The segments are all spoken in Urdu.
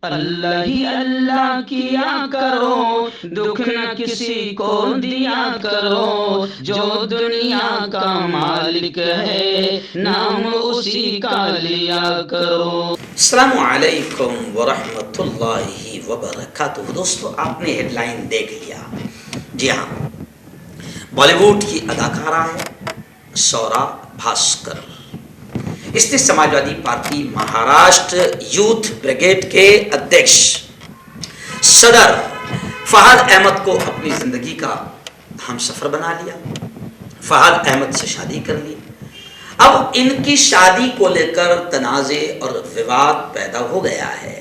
اللہ ہی اللہ کیا کرو، دکھ نہ کسی کو دیا کرو، جو دنیا کا مالک ہے نام اسی کا لیا کرو۔ السلام علیکم ورحمۃ اللہ وبرکاتہ۔ دوستو، آپ نے ہیڈ لائن دیکھ لیا۔ جی ہاں، بالی ووڈ کی اداکارہ ہے سورا بھاسکر۔ اس نے Samajwadi party Maharashtra youth brigade کے ادھیکش صدر فہد احمد کو اپنی زندگی کا ہم سفر بنا لیا، فہد احمد سے شادی کر لی۔ اب ان کی شادی کو لے کر تنازع اور وواد پیدا ہو گیا ہے۔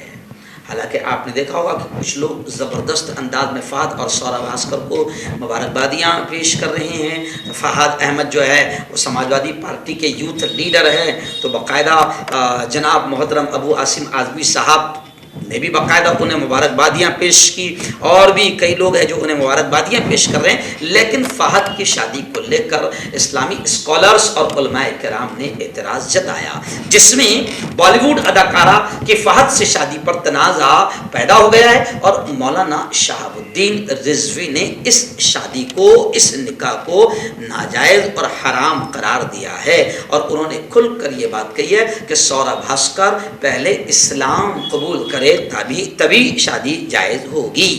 حالانکہ آپ نے دیکھا ہوگا کہ کچھ لوگ زبردست انداز میں فہد اور سورا بھاسکر کو مبارکبادیاں پیش کر رہے ہیں۔ فہد احمد جو ہے وہ سماجوادی پارٹی کے یوتھ لیڈر ہیں، تو باقاعدہ جناب محترم ابو عاصم اعظمی صاحب نے بھی باقاعدہ انہیں مبارکبادیاں پیش کی، اور بھی کئی لوگ ہیں جو انہیں مبارکبادیاں پیش کر رہے ہیں۔ لیکن فہد کی شادی کو لے کر اسلامی اسکالرز اور علماء کرام نے اعتراض جتایا، جس میں بالی ووڈ اداکارہ کی فہد سے شادی پر تنازع پیدا ہو گیا ہے، اور مولانا شہاب الدین رضوی نے اس شادی کو، اس نکاح کو ناجائز اور حرام قرار دیا ہے، اور انہوں نے کھل کر یہ بات کہی ہے کہ سورا بھاسکر پہلے اسلام قبول کرے تبھی شادی جائز ہوگی۔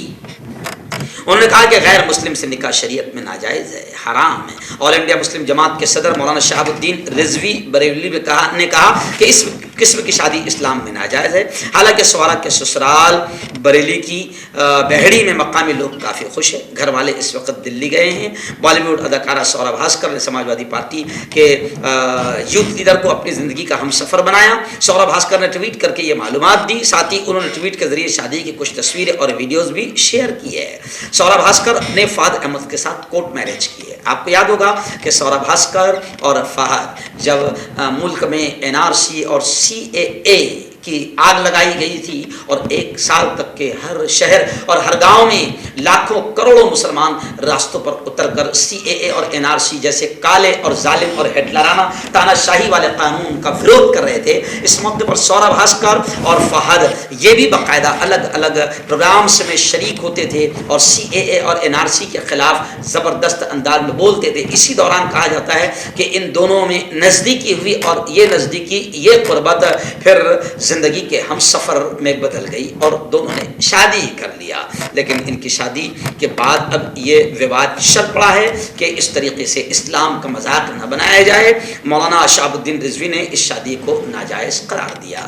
انہوں نے کہا کہ غیر مسلم سے نکاح شریعت میں ناجائز ہے، حرام ہے۔ آل انڈیا مسلم جماعت کے صدر مولانا شہاب الدین رضوی بریلوی نے کہا کہ اس قسم کی شادی اسلام میں ناجائز ہے۔ حالانکہ سورا کے سسرال بریلی کی بہڑی میں مقامی لوگ کافی خوش ہیں، گھر والے اس وقت دلی گئے ہیں۔ بالی ووڈ اداکارہ سورا بھاسکر نے سماجوادی پارٹی کے یوتھ لیڈر کو اپنی زندگی کا ہم سفر بنایا۔ سورا بھاسکر نے ٹویٹ کر کے یہ معلومات دی، ساتھ ہی انہوں نے ٹویٹ کے ذریعے شادی کی کچھ تصویریں اور ویڈیوز بھی شیئر کی ہے۔ سورا بھاسکر نے فہد احمد کے ساتھ کورٹ میرج کی ہے۔ آپ کو یاد ہوگا کہ سورا بھاسکر اور فہد جب ملک میں NRC اور CAA کی آگ لگائی گئی تھی، اور 1 سال تک کے ہر شہر اور ہر گاؤں میں لاکھوں کروڑوں مسلمان راستوں پر اتر کر CAA اور NRC جیسے کالے اور ظالم اور ہٹلرانہ تانا شاہی والے قانون کا وروਧ کر رہے تھے، اس موقع پر سورا بھاسکر اور فہد یہ بھی باقاعدہ الگ الگ پروگرامس میں شریک ہوتے تھے، اور CAA اور NRC کے خلاف زبردست انداز میں بولتے تھے۔ اسی دوران کہا جاتا ہے کہ ان دونوں میں نزدیکی ہوئی، اور یہ نزدیکی، یہ قربت پھر زندگی کے ہم سفر میں بدل گئی، اور دونوں نے شادی کر لیا۔ لیکن ان کی شادی کے بعد اب یہ وواد چھڑ پڑا ہے کہ اس طریقے سے اسلام کا مذاق نہ بنایا جائے۔ مولانا شہاب الدین رضوی نے اس شادی کو ناجائز قرار دیا۔